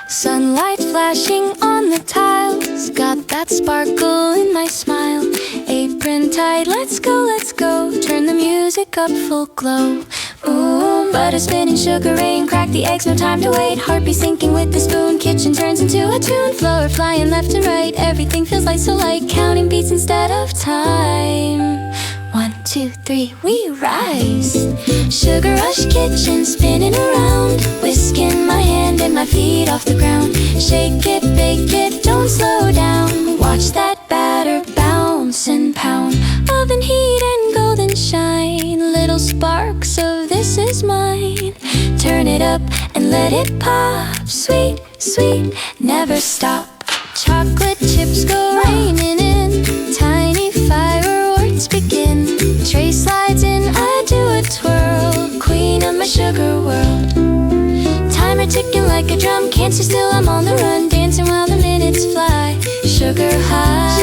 Sunlight flashing on the tiles, got that sparkle in my smile. Apron tight, let's go, let's go. Turn the music up full glow. Ooh, butter spinning, sugar rain, crack the eggs, no time to wait. Heartbeat sinking with the spoon, kitchen turns into a tune. Flour flying left and right, everything feels light, so light. Counting beats instead of time. 1, 2, 3, we rise. Sugar rush kitchen spinning around, whisk in my hand and my feet off the ground. Shake it, bake it, don't slow down. Watch that batter bounce and pound. Oven heat and golden shine, little sparks of this is mine. Turn it up and let it pop. Sweet, sweet, never stop. Chocolate chips go raining in, tiny fireworks begin. Tray slides in, I do a twirl, queen of my sugar world. Timer ticking like a drum, can't stay still, I'm on the run. Dancing while the minutes fly, sugar high.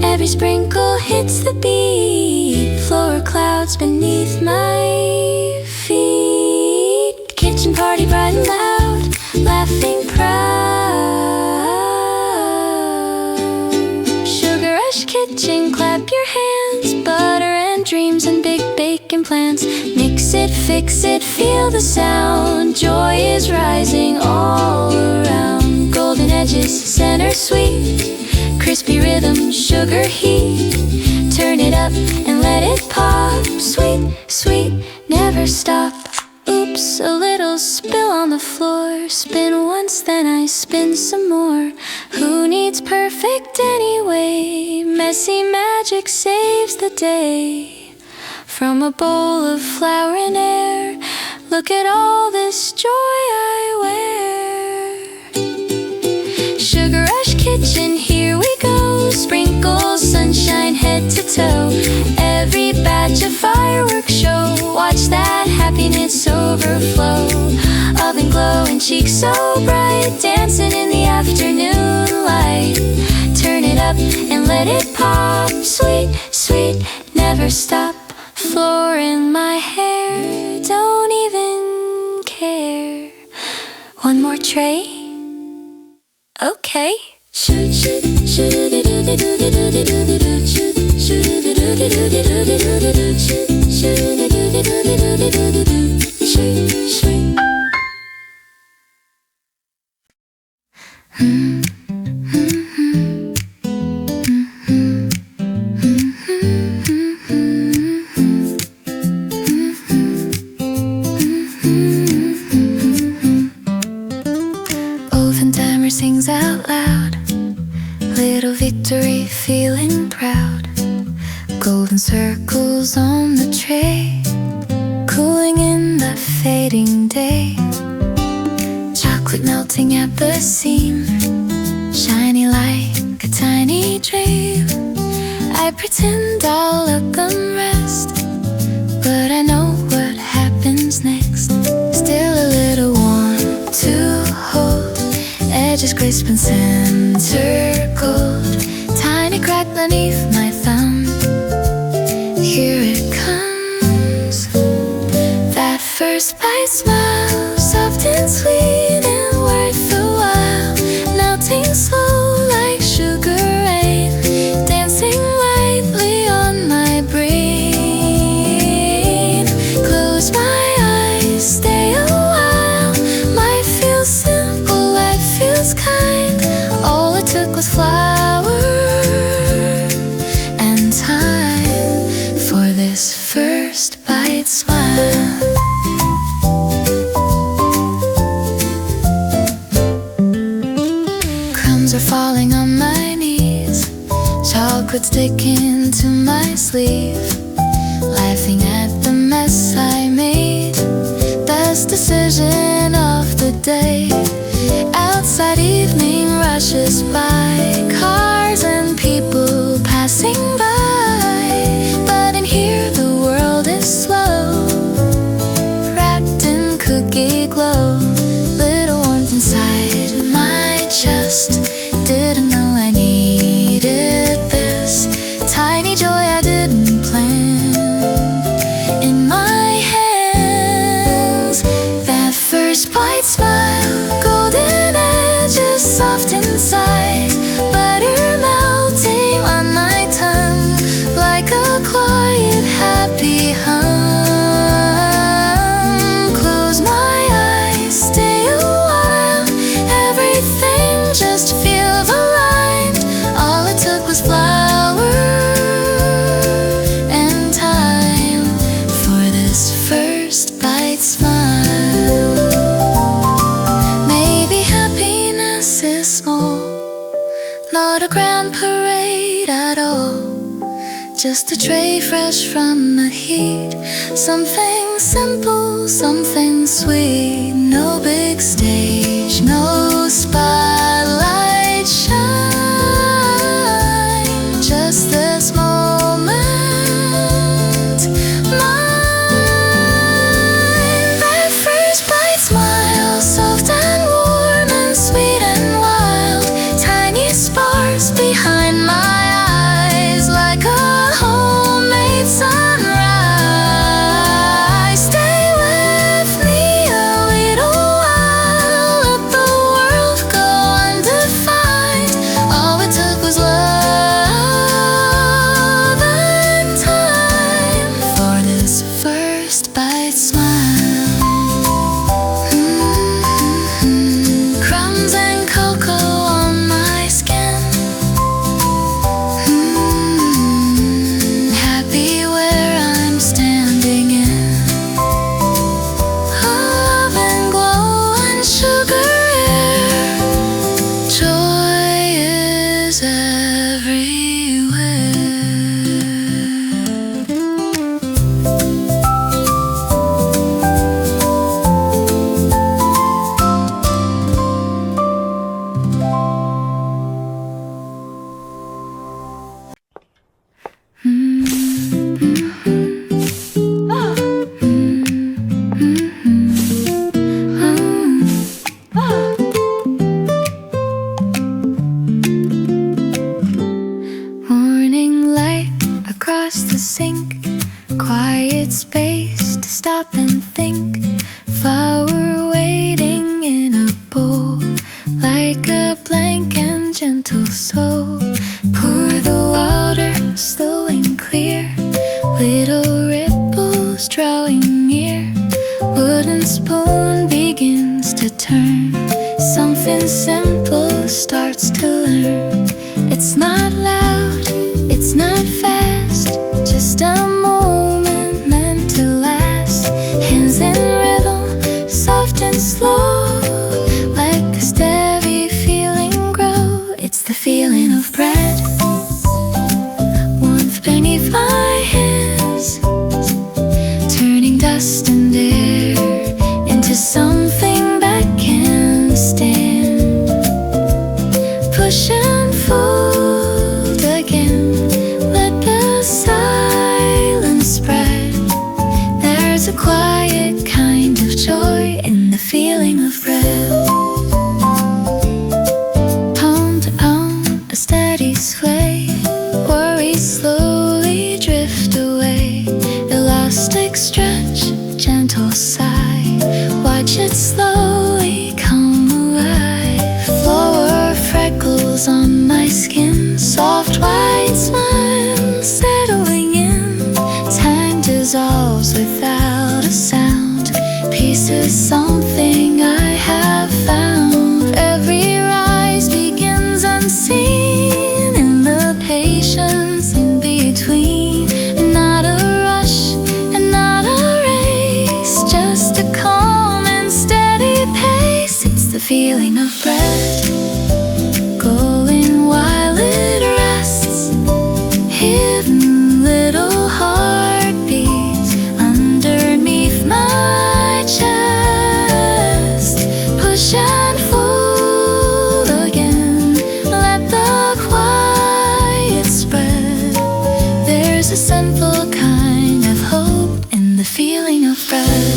Every sprinkle hits the beat, floor clouds beneath my feet. Kitchen party bright and loud, laughing proud. Sugar rush kitchen, clap your hands. Butter and dreams and big bacon plans. Mix it, fix it, feel the sound. Joy is rising all around. Golden edges, center sweet. Crispy rhythm, sugar heat. Turn it up and let it pop. Sweet, sweet, never stop. Oops, a little spill on the floor. Spin once, then I spin some more. Who needs perfect anyway? Messy magic saves the day. From a bowl of flour and air, look at all this joy I wear. Sugar rush kitchen, here we go. Sprinkles, sunshine, head to toe. Every batch of fireworks show. Watch that happiness overflow. Oven glow and cheeks so bright, dancing in the afternoon light. Turn it up and let it pop. Sweet, sweet, never stop. Floor in my hair, don't even care. One more tray? Okay. Oven timer sings out loud, little victory feeling proud. Golden circles on the tray, cooling in the fading day. Chocolate melting at the seam, shiny like a tiny dream. I pretend I'll let them rest, but I know what happens next. Still a little warm to hold, edges crisp and center gold. Tiny crack beneath my thumb, here it comes. That first bite smile, soft and sweet and worth the while. Melting slow like sugar rain, dancing lightly on my brain. Close my eyes, stay a while. Life feels simple, life feels kind. All it took was flour and time for this first bite smile. Crumbs are falling on my knees, chocolate sticking to my sleeve. Laughing at the mess I made, best decision of the day. Outside evening rushes by, cars and people passing by. But in here the world is slow, wrapped in cookie glow. Little warmth inside my chest, didn't know I needed this. Tiny joy I didn't plan, in my hand. fall. Just a tray fresh from the heat. Something simple, something sweet. No big stage, no spotlight shine. Just this moment, mine. That first bite smile, soft and warm and sweet and wild. Tiny sparks behind my eyes, like a homemade sunrise. Stay with me a little while. Let the world go undefined. All it took was love and time for this first bite smile. Crumbs and cocoa on my skin. Happy where I'm standing in. Love and glow and sugar air. Joy is everywhere. Morning light across the sink. Quiet space to stop and think. Flower waiting in a bowl, like a blank and gentle soul. Pour the water slow and clear. Little ripples drawing near. Wooden spoon begins to turn. Something simple starts to learn. It's not loud, it's not fast, just a moment meant to last. Hands in rhythm, soft and slow, like a steady feeling grow. It's the feeling of bread, warmth beneath my hands, turning dust and air into something that can stand. Push and fold again, let the silence spread. There's a quiet kind of joy in the feeling of bread. Palm to palm, a steady sway. Worries slowly drift away. Elastic stretch, gentle sigh. Watch it slowly come alive. Flower freckles on my skin. Soft white smile settling in. Time dissolves without a sound. Peace is something I have found. Every rise begins unseen in the patience in between. Not a rush and not a race, just a calm and steady pace. It's the feeling of bread, going while it rests. Hidden little heartbeats underneath my chest. Push and fold again, let the quiet spread. There's a simple kind of hope in the feeling of bread.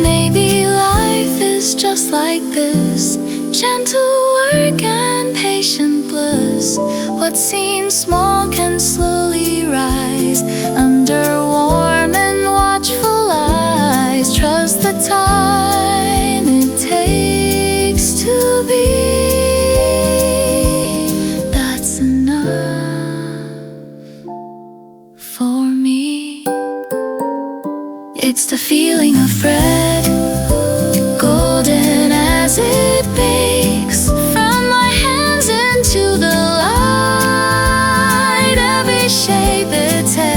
Maybe life is just like this, gentle work and patient bliss. What seems small can slowly rise under warm and watchful eyes. Trust the time it takes to be. That's enough for me. It's the feeling of bread, golden as it bakes from my hands into the light. Every shape it takes.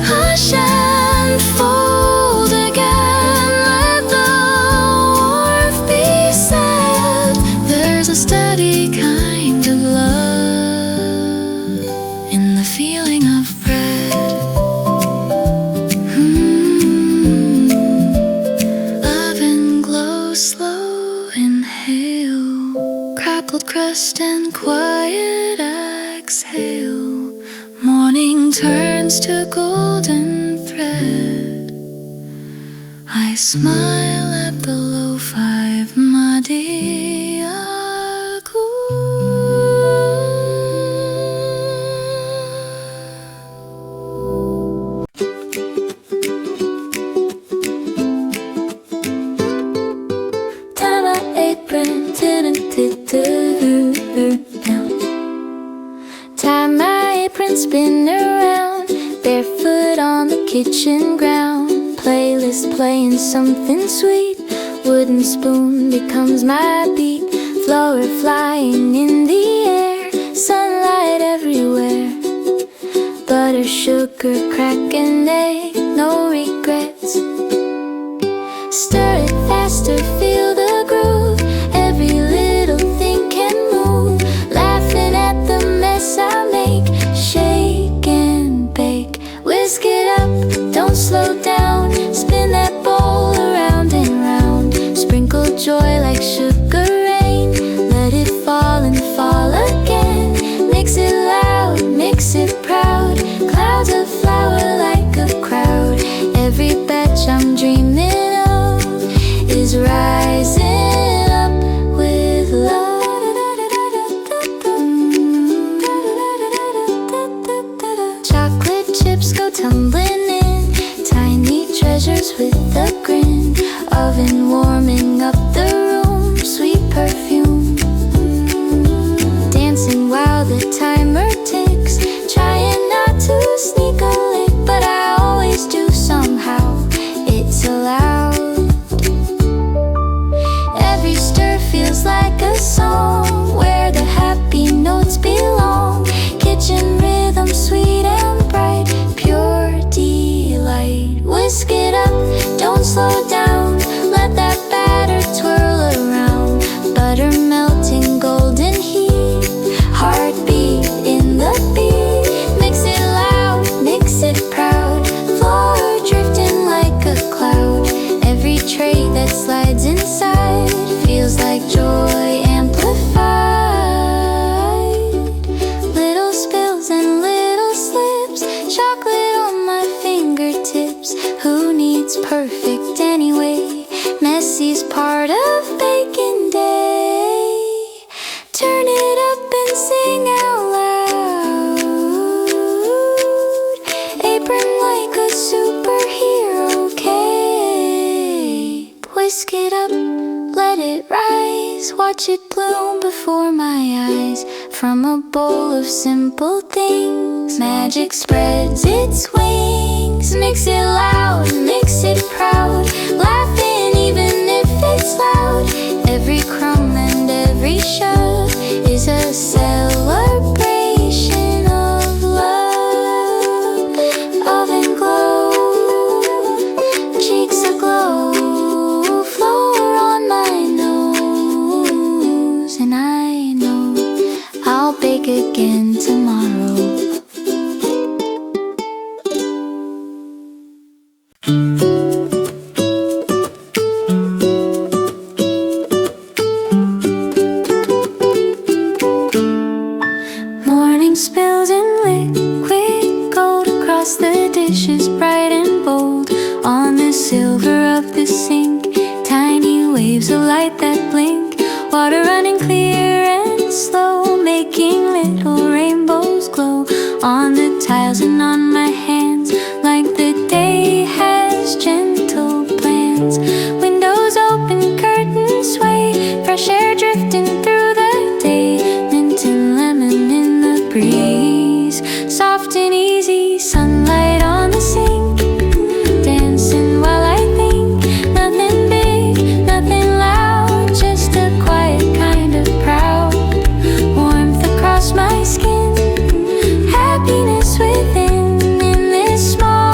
Hush and fold again, let the warmth be said. There's a steady kind quiet exhale, morning turns to golden thread. I smile at the low five muddy tie my apron, tie my apron, spin around, barefoot on the kitchen ground. Playlist playing something sweet, wooden spoon becomes my beat. Flower flying in the air, sunlight everywhere. Butter, sugar, crack and egg, no regrets. Stir it faster, feel the groove. Every little thing can move. Laughing at the mess I make. Shake and bake, whisk it up, don't slow down. Spin that bowl around and round. Sprinkle joy like sugar rain. Let it fall and fall again. Mix it loud, mix it proud. Clouds of flour like a crowd. Every batch I'm dreaming of is rising up with love. Chocolate chips go tumbling in, tiny treasures with a grin. Oven warming up the room, sweet perfume. Dancing while the timer ticks, trying not to sneak a lick, but I always do somehow. It's allowed. Every stir feels like a song, where the happy notes belong. Kitchen rhythm sweet and bright, pure delight. Whisk it up, don't slow down. Let that batter twirl around. Butter melting, golden heat, heartbeat in the beat. Mix it loud, mix it proud. Floor drifting like a cloud. Every tray that slides inside feels like joy amplified. Little spills and little slips, chocolate on my fingertips. Who needs perfect anyway? Messy's part of baking day. Turn it up and sing out loud. Apron like a superhero cape. Whisk it up, let it rise. Watch it bloom before my eyes. From a bowl of simple things, magic spreads its wings. Mix it loud, mix it proud. Laughing even if it's loud. Every crumb and every shove is a celebration of love. Oven glow, cheeks aglow, flour on my nose. And I know I'll bake again tomorrow. Morning spills in liquid gold across the dishes, bright and bold. On the silver of the sink, tiny waves of light that blink. Water running clear and slow, making little rainbows glow. On the tiles and on my hands, like the day has gentle plans. Windows open, curtains sway, fresh air drifting through the day. Mint and lemon in the breeze, soft and easy, sunlight on the sink. Dancing while I think, nothing big, nothing loud, just a quiet kind of proud. Warmth across my skin, happiness within, in this small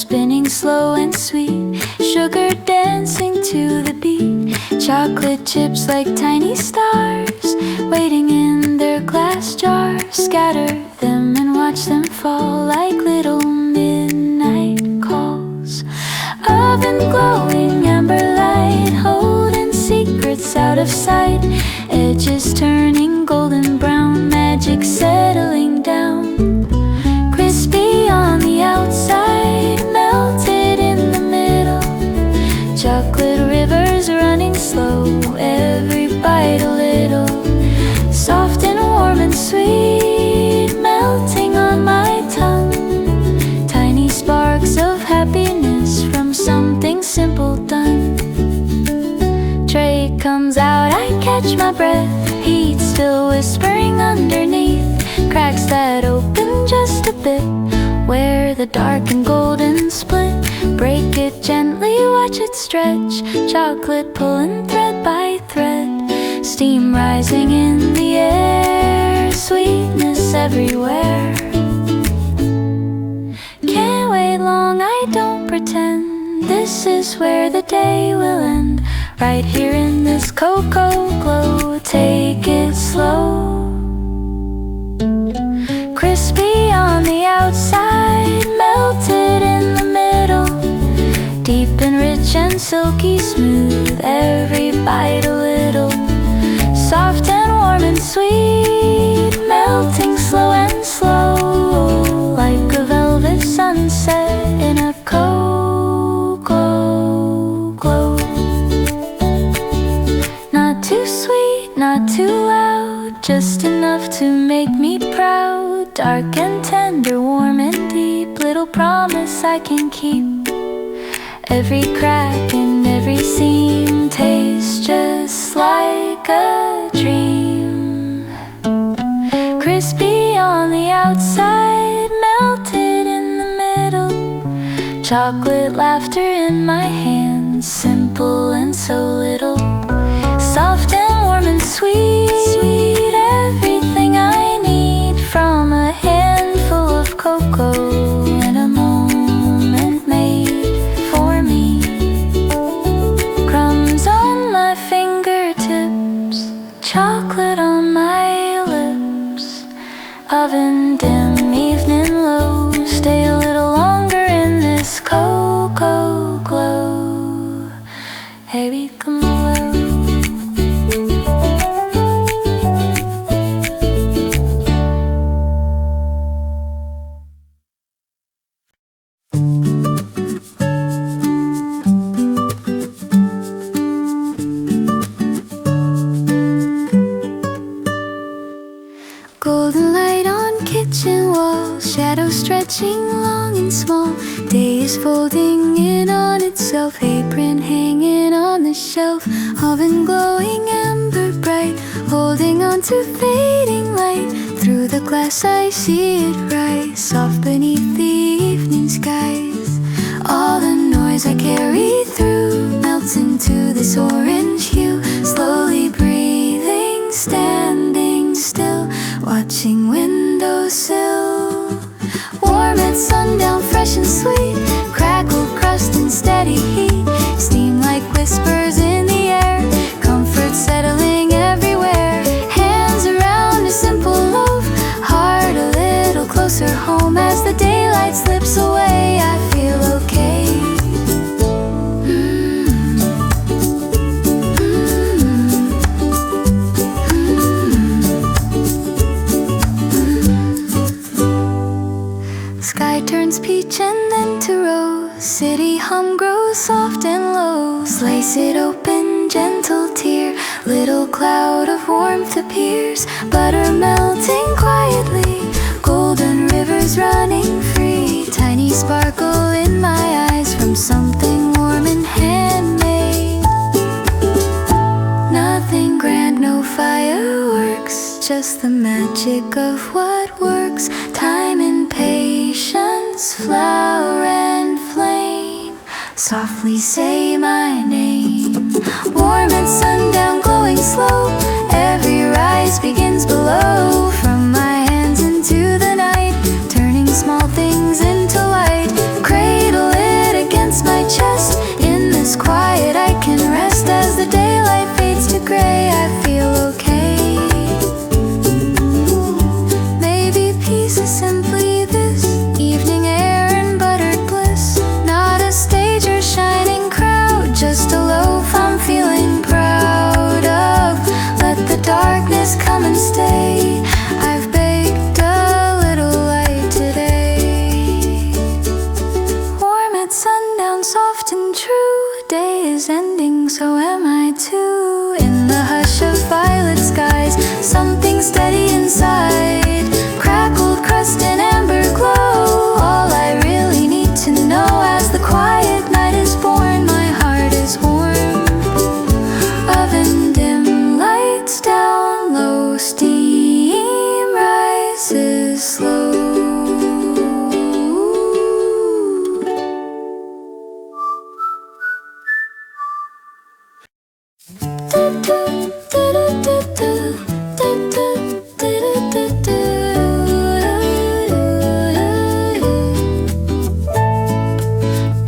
spinning slow and sweet, sugar dancing to the beat, chocolate chips like tiny stars waiting in their glass jars. Scatter them and watch them fall like little midnight calls. Oven glowing amber light, holding secrets out of sight, edges turning golden brown, magic settling down. Crispy on the outside, melted in the middle, chocolate rivers running slow, every bite a little, soft and warm and sweet, melting on my tongue. Tiny sparks of happiness from something simple done. Tray comes out, I catch my breath, heat still whispering underneath, cracks that open just a bit, where the dark and golden split. Break it gently, watch it stretch, chocolate pulling thread by thread, steam rising in the air, sweetness everywhere. Can't wait long, I don't pretend, this is where the day will end, right here in this cocoa glow. Take it slow. Crispy on the outside, melted in the middle, deep and rich and silky smooth, every bite a little, soft and warm and sweet, melting slow and slow, like a velvet sunset in a cocoa glow. Not too sweet, not too loud, just enough to make me proud. Dark and tender, warm and deep, little promise I can keep. Every crack and every seam tastes just like a dream. Crispy on the outside, melted in the middle, chocolate laughter in my hands, simple and so little, soft and warm and sweet, everything I need from a handful of cocoa and a moment made for me. Crumbs on my fingertips, chocolate on my lips, oven dim, evening low, stay a little longer in this cocoa glow. Hey, we come low. Golden light on kitchen wall, shadows stretching long and small, day is folding in on itself, apron hanging on the shelf, oven glowing amber bright, holding on to fading light, through the glass I see it rise, soft beneath the evening skies. All the noise I carry through melts into this orange hue, slowly breathing, standing still, watching windowsill. Warm at sundown, fresh and sweet, crackled crust and steady heat, steam like whispers in the air, comfort settling everywhere. Hands around a simple loaf, heart a little closer home, as the daylight slips away, I feel okay. Sky turns peach and then to rose, city hum grows soft and low, slice it open, gentle tear, little cloud of warmth appears, butter melting quietly, golden rivers running free, tiny sparkle in my eyes from something warm and handmade. Nothing grand, no fireworks, just the magic of what works, time and patience, flower and flame, softly say my name. Warm at sundown, glowing slow, every rise begins below, from my hands into the night, turning small things into light, cradle it sound soft and true. Day is ending, so am I too. In the hush of violet skies, something steady inside. Crackled crust and amber glow. All I really need to know as the quiet night is born. My heart is warm. Oven dim, lights down low. Steam rises slow.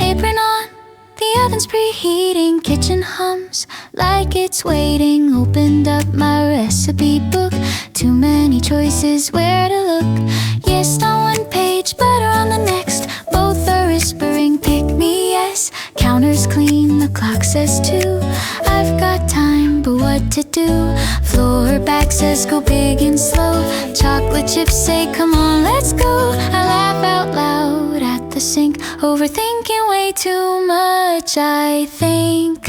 Apron on, the oven's preheating. Kitchen hums like it's waiting. Opened up my recipe book. Too many choices where to look. Yes, on one page, butter on the next. Both are whispering, pick me, yes. Counter's clean, the clock says 2. I've got time, but what to do? Floor back says go big and slow. Chocolate chips say come on, let's go. I laugh out loud at the sink, overthinking way too much. I think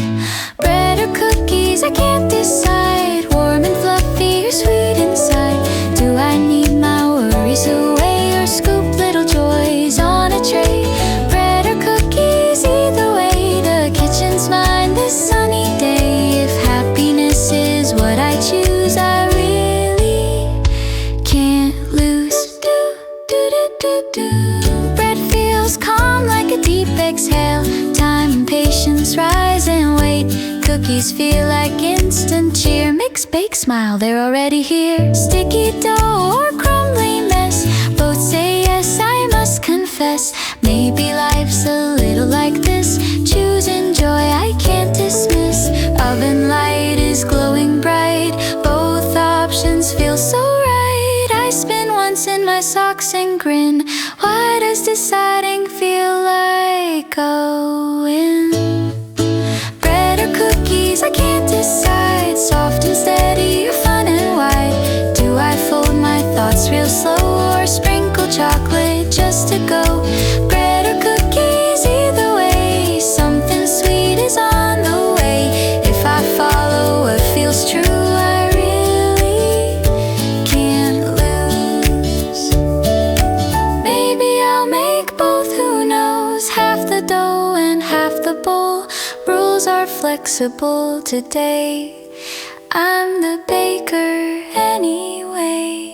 bread or cookies, I can't decide. Warm and fluffy or sweet inside. Do I need my worries away or scoop little joys on a tray? Bread or cookies, either way, the kitchen's mine this sunny day. If happiness is what I choose, I really can't lose. Bread feels calm like a deep exhale. Time and patience rise and wait. Cookies feel like instant cheer. Mix, bake, smile, they're already here. Sticky dough or crumbly mess, both say yes, I must confess. Maybe life's a little like this. Choose enjoy, I can't dismiss. Oven light is glowing bright. Both options feel so right. I spin once in my socks and grin. Why does deciding feel like a win? Bread or cookies, I can't decide. Soft and steady or fun and wide. Do I fold my thoughts real slow or sprinkle chocolate just to go? Bread or cookies, either way, something sweet is on the way. If I follow what feels true, I really can't lose. Maybe I'll make both, who knows? Half the dough and half the bowl. Rules are flexible today. I'm the baker anyway.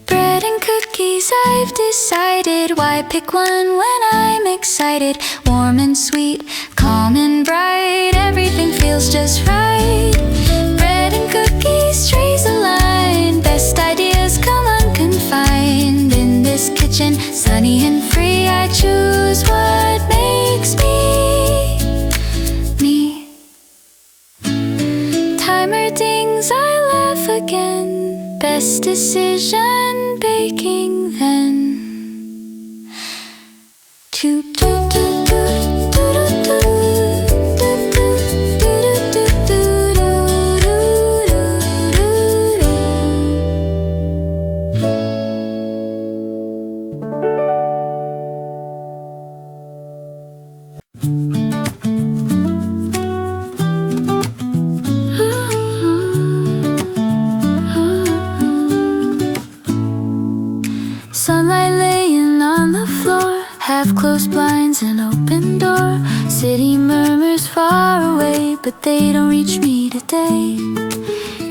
Bread and cookies, I've decided. Why pick one when I'm excited? Warm and sweet, calm and bright. Everything feels just right. Bread and cookies, trays aligned. Best ideas come unconfined. In this kitchen, sunny and free, I choose what makes me, me. Timer dings, I laugh again. Best decision, baking then. Toot toot toot toot toot toot. Sunlight laying on the floor, half-closed blinds and open door. City murmurs far away, but they don't reach me today.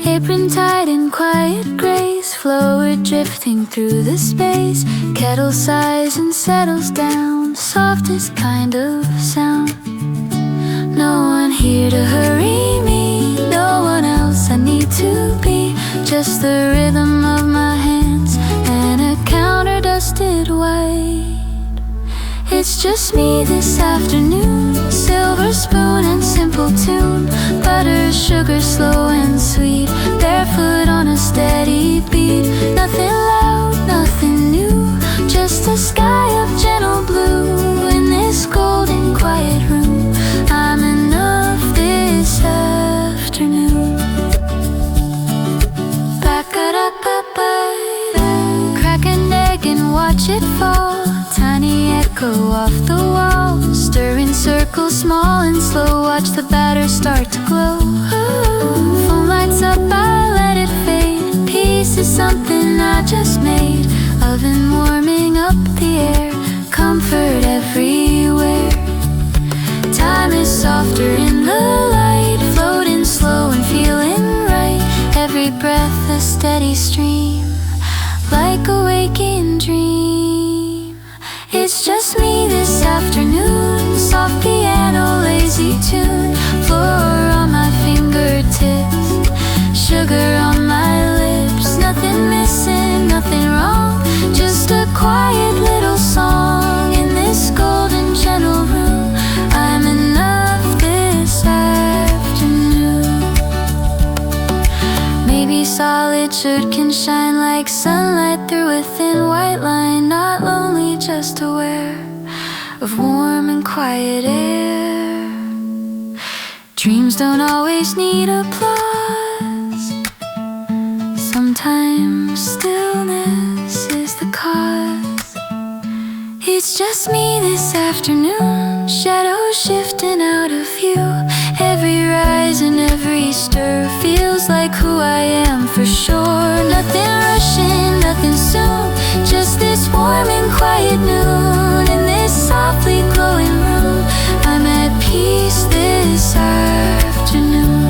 Apron tied in quiet grace, flower drifting through the space. Kettle sighs and settles down, softest kind of sound. No one here to hurry me, no one else I need to be. Just the rhythm of my hands and a counter dusted white. It's just me this afternoon, silver spoon and simple tune. Butter, sugar, slow and sweet, barefoot on a steady beat. Nothing loud, nothing new, just a sky of gentle blue. In this golden quiet room, I'm enough this afternoon. Back it up, crack an egg and watch it fall. Tiny echo off the wall. Stir in circles, small and slow. Watch the batter start to glow. Foam lights up, I let it fade. Peace is something I just made. Oven warming up the air. Comfort everywhere. Time is softer in the light. Floating slow and feeling right. Every breath a steady stream, like a waking dream. It's just me this afternoon. Soft piano, lazy tune. Floor on my fingertips. Sugar on my lips. Nothing missing, nothing wrong. Just a quiet little song in this golden gentle room. I'm enough this afternoon. Maybe solitude can shine like sunlight through a thin white line. Not lonely, just aware of warm and quiet air. Dreams don't always need applause. Sometimes stillness is the cause. It's just me this afternoon. Shadows shifting out of view. Every rise and every stir feels like who I am for sure. Nothing rushing, nothing soon. Just this warm and quiet noon. In this softly glowing room, I'm at peace this afternoon.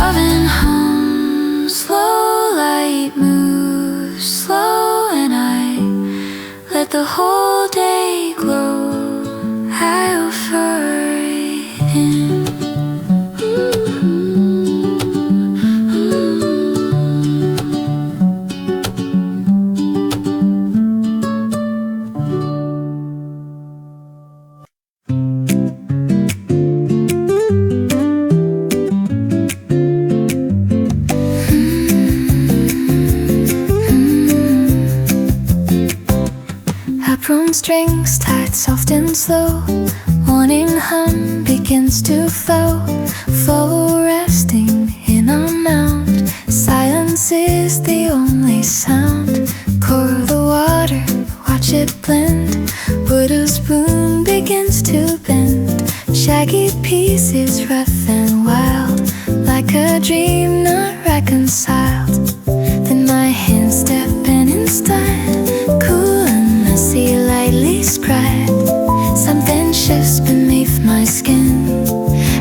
Oven hums, slow light moves slow, and I let the whole day glow. I offer it in. Apron strings tied soft and slow. Morning hum begins to flow. Flow resting in a mound. Silence is the only sound. Pour the water, watch it blend. Wooden spoon begins to bend. Shaggy pieces rough and wild, like a dream not reconciled. Then my hands step in style, cool and messy, lightly scribed. Something shifts beneath my skin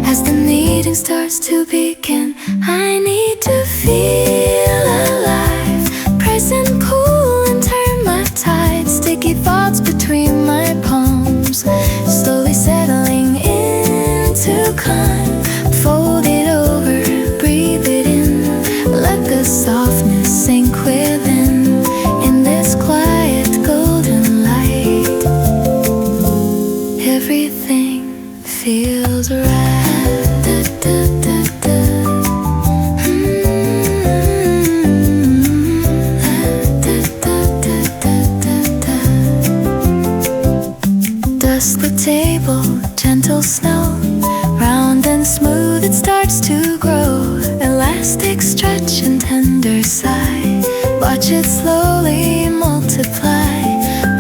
as the kneading starts to begin. I need to feel alive, present, cool and turn my tide. Sticky thoughts between my palms, slowly settling into calm. Fold it over, breathe it in, let the softness sink within. In this quiet golden light, everything feels right. Dust the table, gentle snow, round and smooth it starts to grow. Elastic stretch and tender sigh, watch it slowly multiply.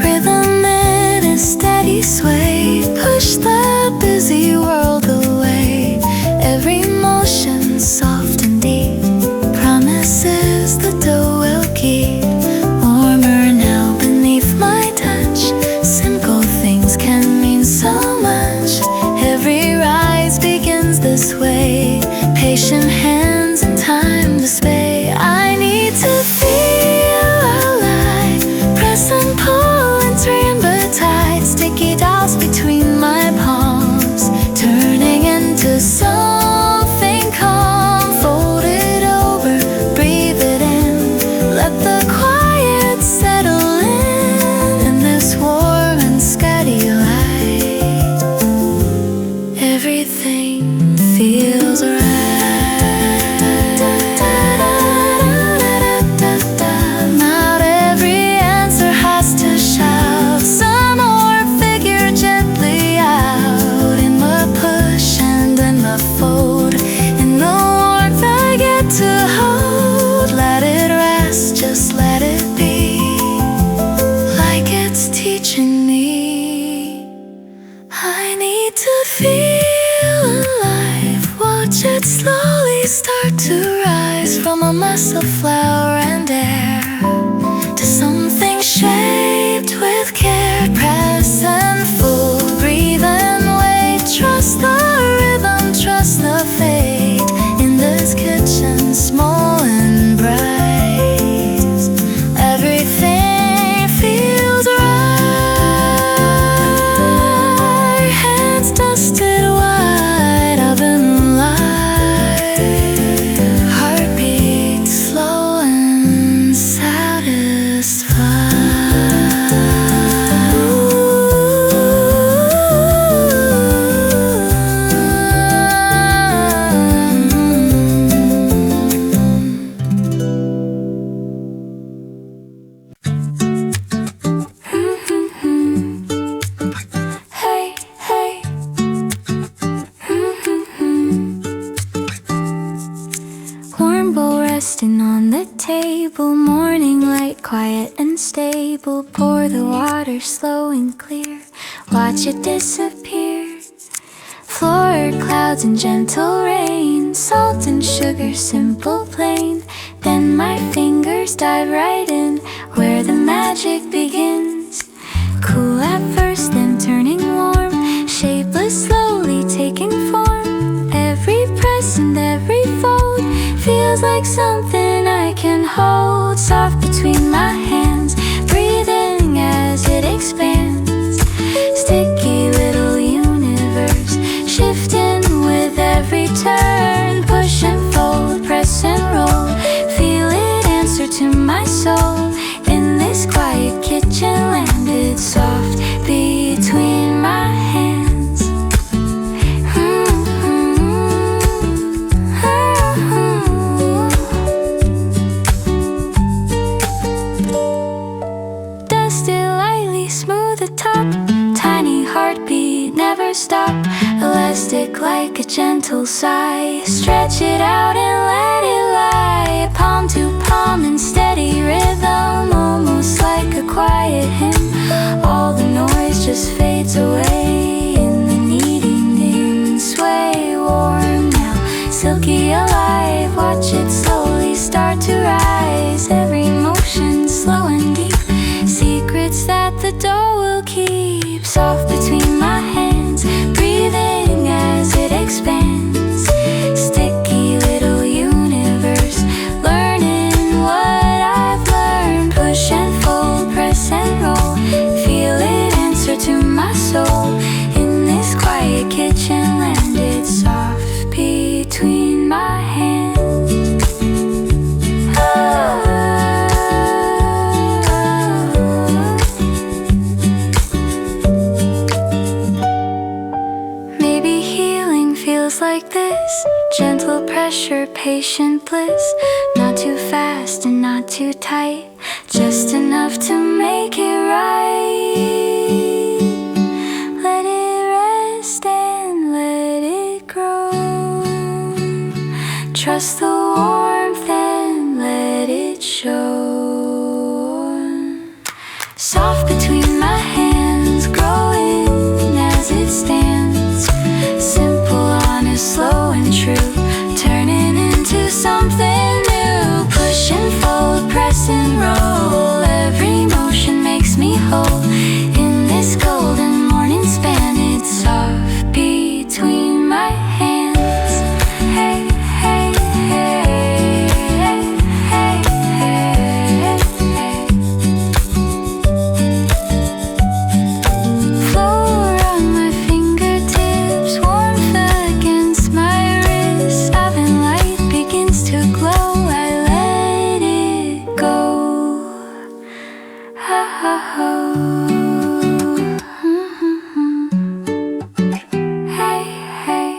Rhythm in a steady sway, push the busy world away. Every motion soft and deep, promises the dough will keep. Warmer now beneath my touch, simple things can mean so much. Every rise begins this way, patient hands and time to spay. I need to feel alive, press and pull and turn but tight. Sticky dots between my palms, turning into something calm. Fold it over, breathe it in, let the quiet settle in. In this warm and steady light, table, morning light, quiet and stable. Pour the water slow and clear, watch it disappear. Floor clouds and gentle rain, salt and sugar, simple plain. Then my fingers dive right in, where the magic begins. Cool at first, then turning warm, shapeless, slowly taking form. Every press and every fold feels like something I can hold. Soft between my hands, breathing as it expands. Sticky little universe, shifting with every turn. Push and fold, press and roll, feel it answer to my soul. In this quiet kitchen landed soft between my hands. Dusted lightly, smooth atop, tiny heartbeat, never stop. Elastic like a gentle sigh, stretch it out and let it lie. Palm to palm in steady rhythm, almost like a quiet hymn. All the noise just fades away in the kneading in. Sway warm now, silky alive, watch it slowly start to rise. Every motion slow and deep, secrets that the dough will keep. Soft between my hands, breathing as it expands. Sticky little universe, learning what I've learned. Push and fold, press and roll, feel it answer to my soul. In this quiet kitchen landed soft between my hands. Maybe healing feels like this, gentle pressure, patient bliss. Not too fast and not too tight, just enough to make it right. Let it rest and let it grow. Trust the warmth and let it show. Soft between my hands, growing as it stands. Simple, honest, slow and true, turning into something new. Push and fold, press and roll, every motion makes me whole. In this golden morning span, it's soft between my hands. Hey, hey, hey, hey, hey, hey. Flow around my fingertips, warmth against my wrist. Oven light begins to glow, I let it go. Ha ha ho. Hey, hey.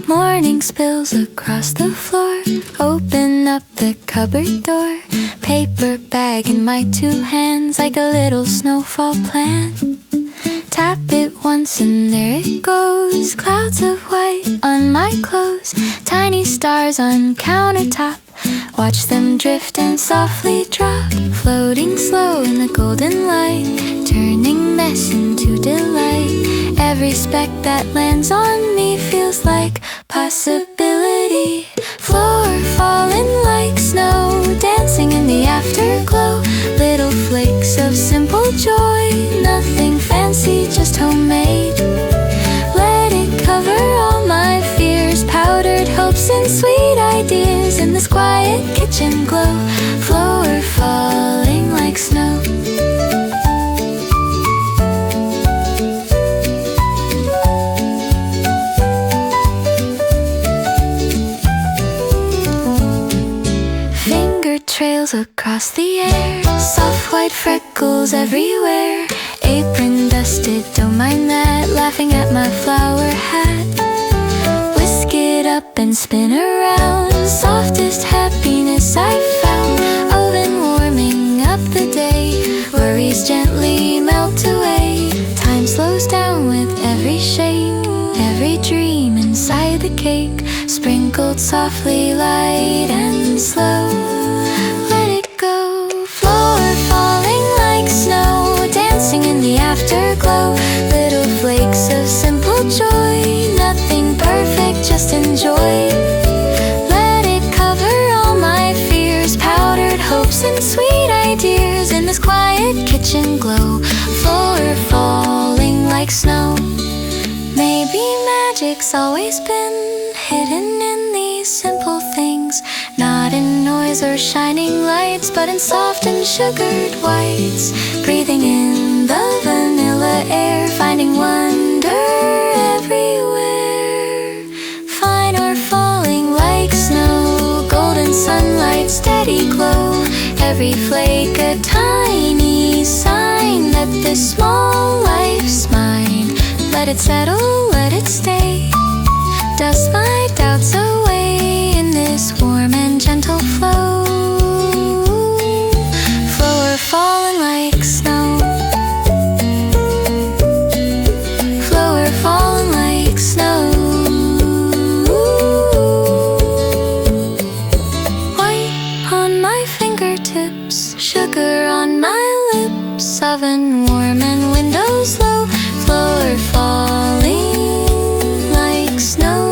Morning spills across the floor, open up the cupboard door. Paper bag in my two hands, like a little snowfall plant. Tap it once and there it goes. Clouds of white on my clothes, tiny stars on countertop. Watch them drift and softly drop, floating slow in the golden light, turning mess into delight. Every speck that lands on me feels like possibility. Floor falling like snow, dancing in the afterglow. Little flakes of simple joy, nothing fancy, just homemade. Let it cover all my fears, powdered hopes and sweet ideas. In this quiet kitchen glow, floor falling like snow. Finger trails across the air, soft white freckles everywhere. Apron dusted, don't mind that, laughing at my flower hat. Whisk it up and spin around, soft gently melt away. Time slows down with every shake, every dream inside the cake, sprinkled softly, light and slow. Let it go, floor falling like snow, dancing in the afterglow. Little flakes of simple joy, nothing perfect, just enjoy. Let it cover all my fears, powdered hopes and sweet ideas. In this quiet kitchen glow, floor falling like snow. Maybe magic's always been hidden in these simple things, not in noise or shining lights, but in soft and sugared whites. Breathing in the vanilla air, finding wonder everywhere. Fine or falling like snow, golden sunlight, steady glow. Every flake a tiny sign that this small life's mine. Let it settle, let it stay, dust my doubts away in this warm and gentle flow. Floor falling like snow, floor falling like snow. White on my fingertips, sugar on my lips, oven warm and windows low. Floor falling like snow.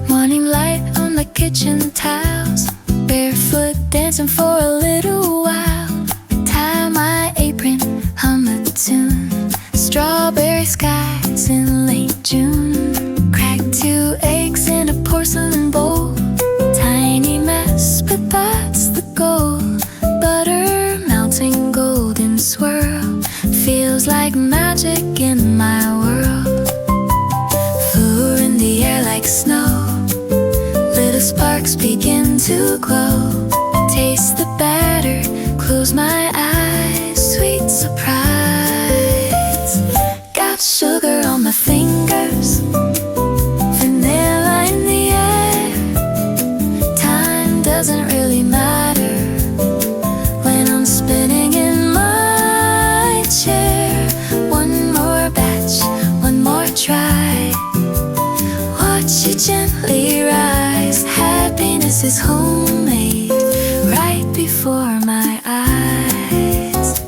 Morning light on the kitchen tiles, barefoot dancing for a little while. Tie my apron, hum a tune, strawberry skies in late June. Crack 2 eggs in a porcelain bowl, tiny mess, but that's the goal. Butter melting golden swirl, feels like magic in my world. Floor in the air like snow, little sparks begin to glow. Taste the batter, close my eyes, sweet surprise. Got sugar on my fingers, vanilla in the air. Time doesn't really matter when I'm spinning in my chair. One more batch, one more try, watch it gently rise. Happiness is homemade right before my eyes.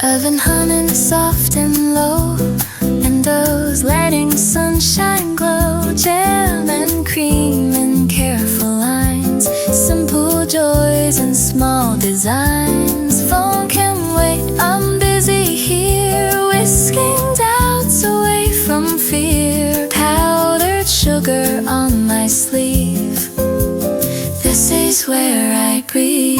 Oven humming soft and low, windows letting sunshine glow. Jam and cream and careful lines, simple joys and small designs. Phone can wait, I'm busy here, whisking doubts away from fear. Powdered sugar on my sleeve, this is where I breathe.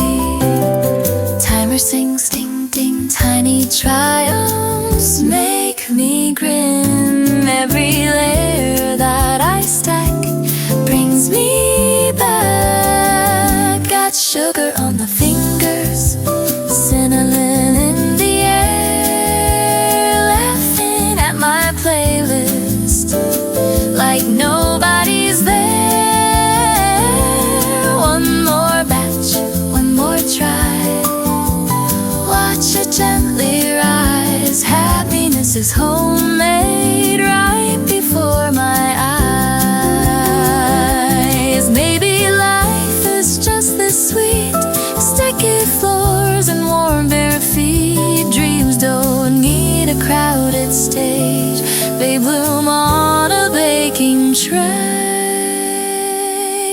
Timer sings ding ding, tiny triumphs make me grin. Every layer that I stack brings me back. Got sugar on the fingers, cinnamon in the air. Laughing at my playlist like nobody's there. One more batch, one more try, watch it gently rise. Happiness is homemade right before my eyes. Maybe life is just this sweet, sticky floors and warm bare feet. Dreams don't need a crowded stage, they bloom on a baking tray.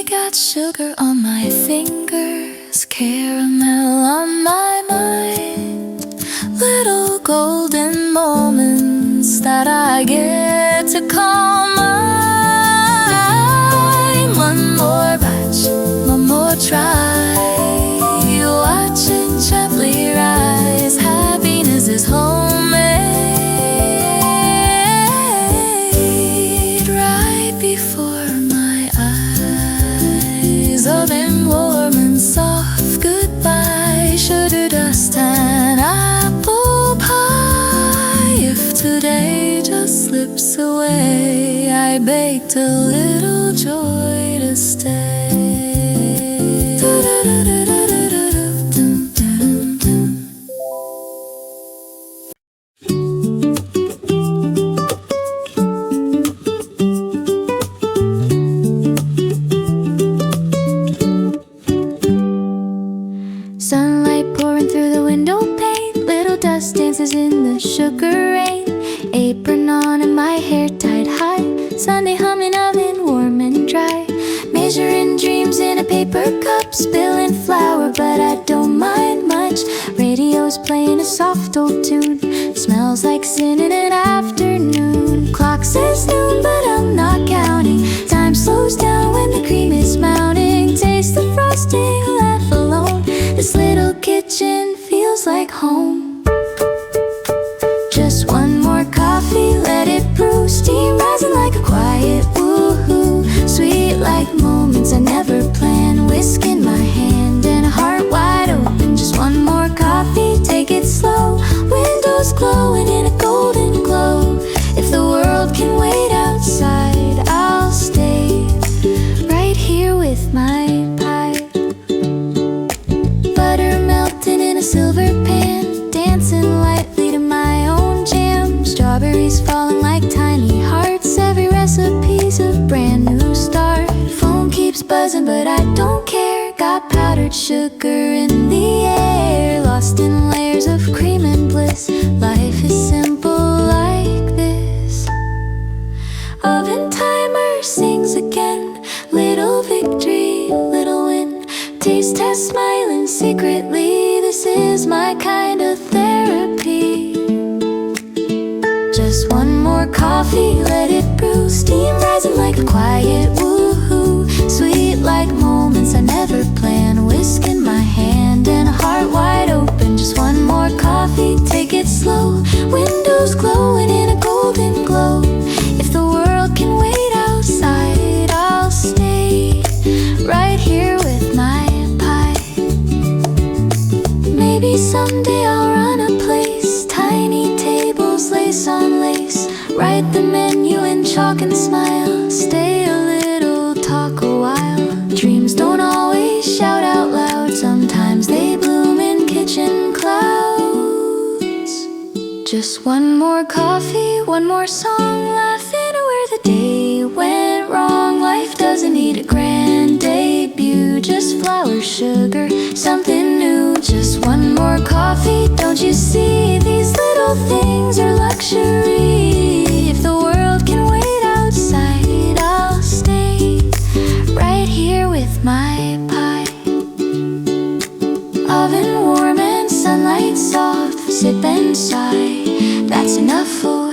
Got sugar on my fingers, caramel on my mind. Little golden moments that I get to call mine. One more batch, one more try, watch it gently rise. Happiness is homemade right before my baked a little joy to stay. Sunlight pouring through the window pane, little dust dances in the sugar rain. Apron on and my hair tied high, Sunday humming oven warm and dry. Measuring dreams in a paper cup, spilling flour but I don't mind much. Radio's playing a soft old tune, smells like sin in an afternoon. Clock says noon but I'm not counting, time slows down when the cream is mounting. Taste the frosting, laugh alone, this little kitchen feels like home. Just one more coffee, let it brew, steam rising like a quiet woohoo. Sweet like moments I never planned, whisk in my hand and a heart wide open. Just one more coffee, take it slow, windows glowing in a golden glow. If the world can wait outside, I'll stay right here with my pie. Butter melting in a silver pan, dancing lightly to my own jam. Strawberries falling like tiny hearts, every recipe's a brand new start. Phone keeps buzzing but I don't care, got powdered sugar in the air. Lost in layers of cream and bliss, life is simple like this. Oven timer sings again, little victory, little win. Taste test smiling secretly, this is my kind of therapy. Just one more coffee, let it brew, steam rising like a quiet woohoo. Sweet like moments I never planned, whisk in my hand and a heart wide open. Just one more coffee, take it slow, windows glowing in a golden glow. If the world can wait outside, I'll stay right here with my pie. Maybe someday I'll run a place, tiny tables, lace on lace. Write the menu in chalk and smile, stay a little, talk a while. Dreams don't always shout out loud, sometimes they bloom in kitchen clouds. Just one more coffee, one more song, laughing where the day went wrong. Life doesn't need a grand debut, just flour, sugar, something new. Just one more coffee, don't you see, these little things are luxury. If the world can wait outside, I'll stay right here with my pie. Oven warm and sunlight soft, sip and sigh, that's enough for